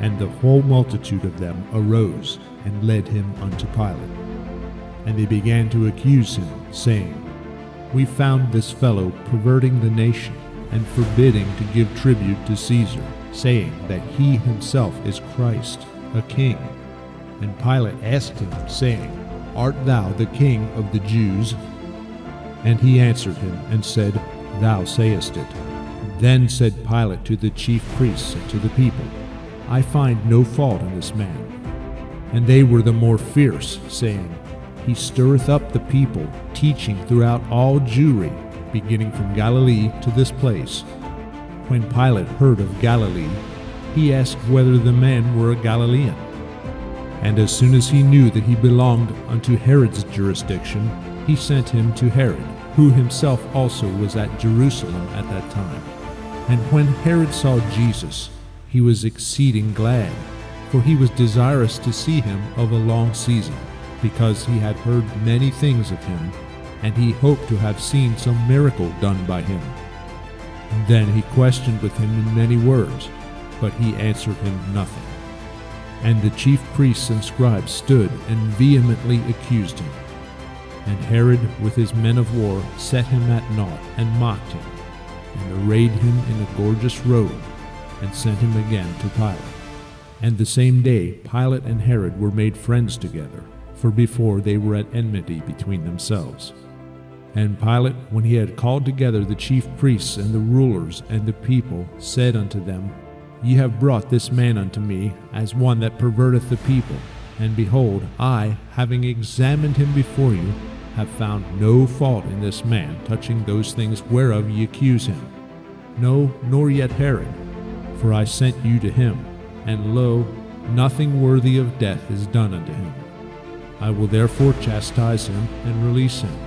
And the whole multitude of them arose and led him unto Pilate. And they began to accuse him, saying, We found this fellow perverting the nation, and forbidding to give tribute to Caesar, saying that he himself is Christ, a king. And Pilate asked him, saying, Art thou the king of the Jews? And he answered him, and said, Thou sayest it. Then said Pilate to the chief priests and to the people, I find no fault in this man. And they were the more fierce, saying, He stirreth up the people, teaching throughout all Jewry, beginning from Galilee to this place. When Pilate heard of Galilee, he asked whether the man were a Galilean. And as soon as he knew that he belonged unto Herod's jurisdiction, he sent him to Herod, who himself also was at Jerusalem at that time. And when Herod saw Jesus, he was exceeding glad, for he was desirous to see him of a long season, because he had heard many things of him, and he hoped to have seen some miracle done by him. Then he questioned with him in many words, but he answered him nothing. And the chief priests and scribes stood and vehemently accused him. And Herod with his men of war set him at naught, and mocked him, and arrayed him in a gorgeous robe, and sent him again to Pilate. And the same day Pilate and Herod were made friends together, for before they were at enmity between themselves. And Pilate, when he had called together the chief priests and the rulers and the people, said unto them, Ye have brought this man unto me as one that perverteth the people. And behold, I, having examined him before you, have found no fault in this man touching those things whereof ye accuse him. No, nor yet Herod. For I sent you to him, and lo, nothing worthy of death is done unto him. I will therefore chastise him and release him,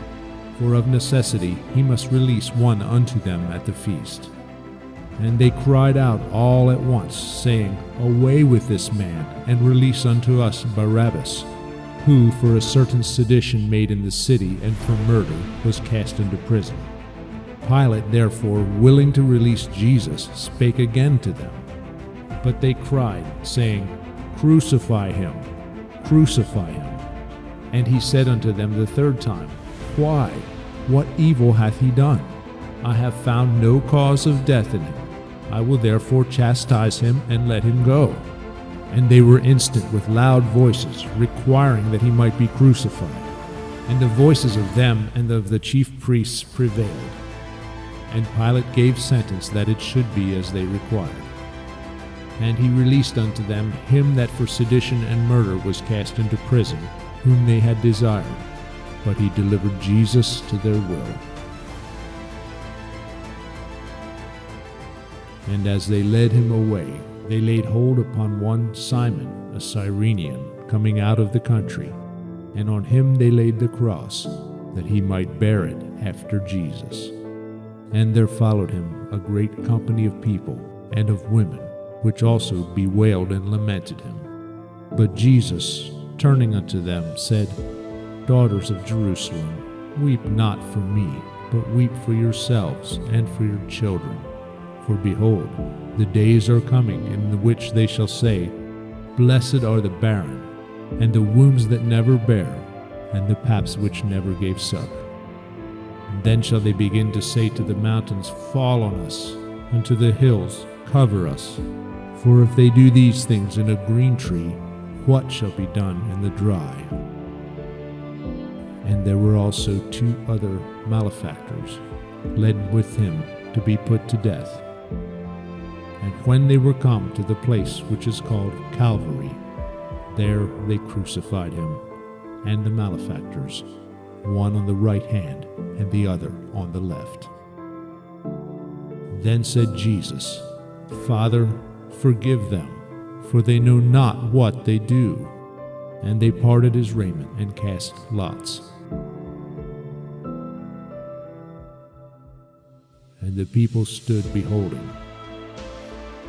for of necessity he must release one unto them at the feast. And they cried out all at once, saying, Away with this man, and release unto us Barabbas, who for a certain sedition made in the city and for murder was cast into prison. Pilate therefore, willing to release Jesus, spake again to them. But they cried, saying, Crucify him, crucify him. And he said unto them the third time, Why? What evil hath he done? I have found no cause of death in him. I will therefore chastise him and let him go. And they were instant with loud voices, requiring that he might be crucified. And the voices of them and of the chief priests prevailed. And Pilate gave sentence that it should be as they required. And he released unto them him that for sedition and murder was cast into prison, whom they had desired, but he delivered Jesus to their will. And as they led him away, they laid hold upon one Simon, a Cyrenian, coming out of the country, and on him they laid the cross, that he might bear it after Jesus. And there followed him a great company of people and of women, which also bewailed and lamented him. But Jesus, turning unto them, said, Daughters of Jerusalem, weep not for me, but weep for yourselves and for your children. For behold, the days are coming in the which they shall say, Blessed are the barren, and the wombs that never bare, and the paps which never gave suck. And then shall they begin to say to the mountains, Fall on us, and to the hills, Cover us. For if they do these things in a green tree, what shall be done in the dry? And there were also 2 other malefactors, led with him to be put to death. And when they were come to the place which is called Calvary, there they crucified him, and the malefactors, one on the right hand, and the other on the left. Then said Jesus, Father, forgive them, for they know not what they do. And they parted his raiment, and cast lots. And the people stood beholding.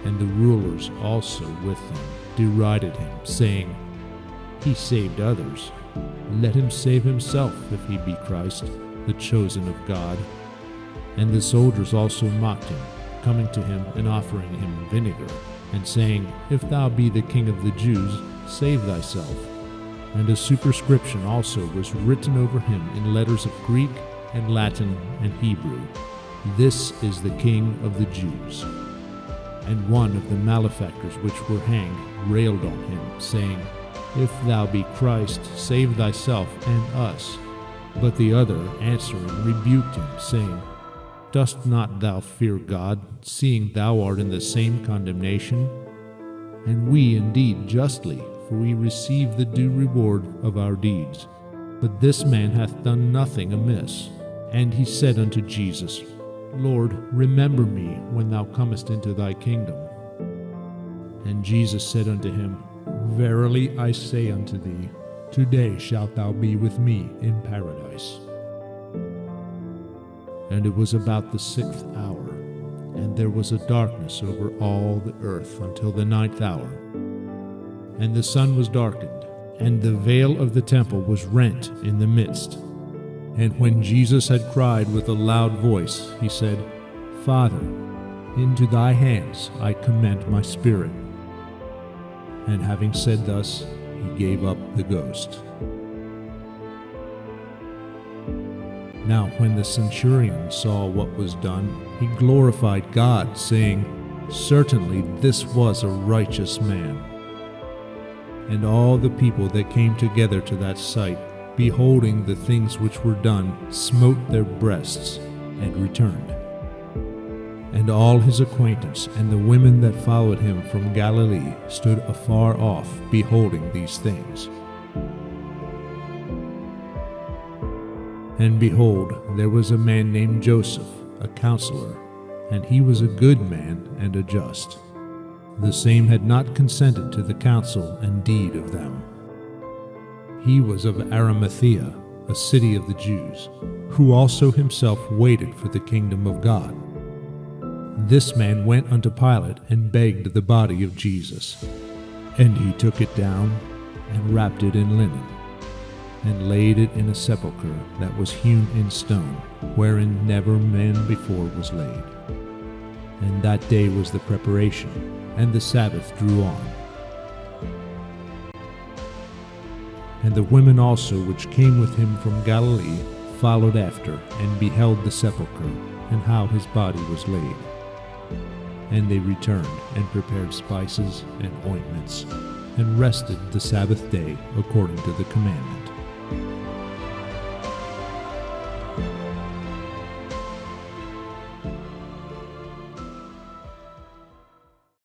And the rulers also with him derided him, saying, He saved others. Let him save himself, if he be Christ, the chosen of God. And the soldiers also mocked him, coming to him and offering him vinegar, and saying, If thou be the King of the Jews, save thyself. And a superscription also was written over him in letters of Greek and Latin and Hebrew, This is the King of the Jews. And one of the malefactors which were hanged railed on him, saying, If thou be Christ, save thyself and us. But the other, answering, rebuked him, saying, Dost not thou fear God, seeing thou art in the same condemnation? And we indeed justly, for we receive the due reward of our deeds. But this man hath done nothing amiss. And he said unto Jesus, Lord, remember me when thou comest into thy kingdom. And Jesus said unto him, Verily I say unto thee, today shalt thou be with me in paradise. And it was about the 6th hour, and there was a darkness over all the earth until the 9th hour. And the sun was darkened, and the veil of the temple was rent in the midst. And when Jesus had cried with a loud voice, he said, Father, into thy hands I commend my spirit. And having said thus, he gave up the ghost. Now when the centurion saw what was done, he glorified God, saying, Certainly this was a righteous man. And all the people that came together to that sight, beholding the things which were done, smote their breasts, and returned. And all his acquaintance and the women that followed him from Galilee stood afar off, beholding these things. And behold, there was a man named Joseph, a counselor, and he was a good man and a just. The same had not consented to the counsel and deed of them. He was of Arimathea, a city of the Jews, who also himself waited for the kingdom of God. This man went unto Pilate and begged the body of Jesus. And he took it down and wrapped it in linen, and laid it in a sepulchre that was hewn in stone, wherein never man before was laid. And that day was the preparation, and the Sabbath drew on. And the women also which came with him from Galilee followed after, and beheld the sepulchre, and how his body was laid. And they returned, and prepared spices and ointments, and rested the Sabbath day according to the commandment.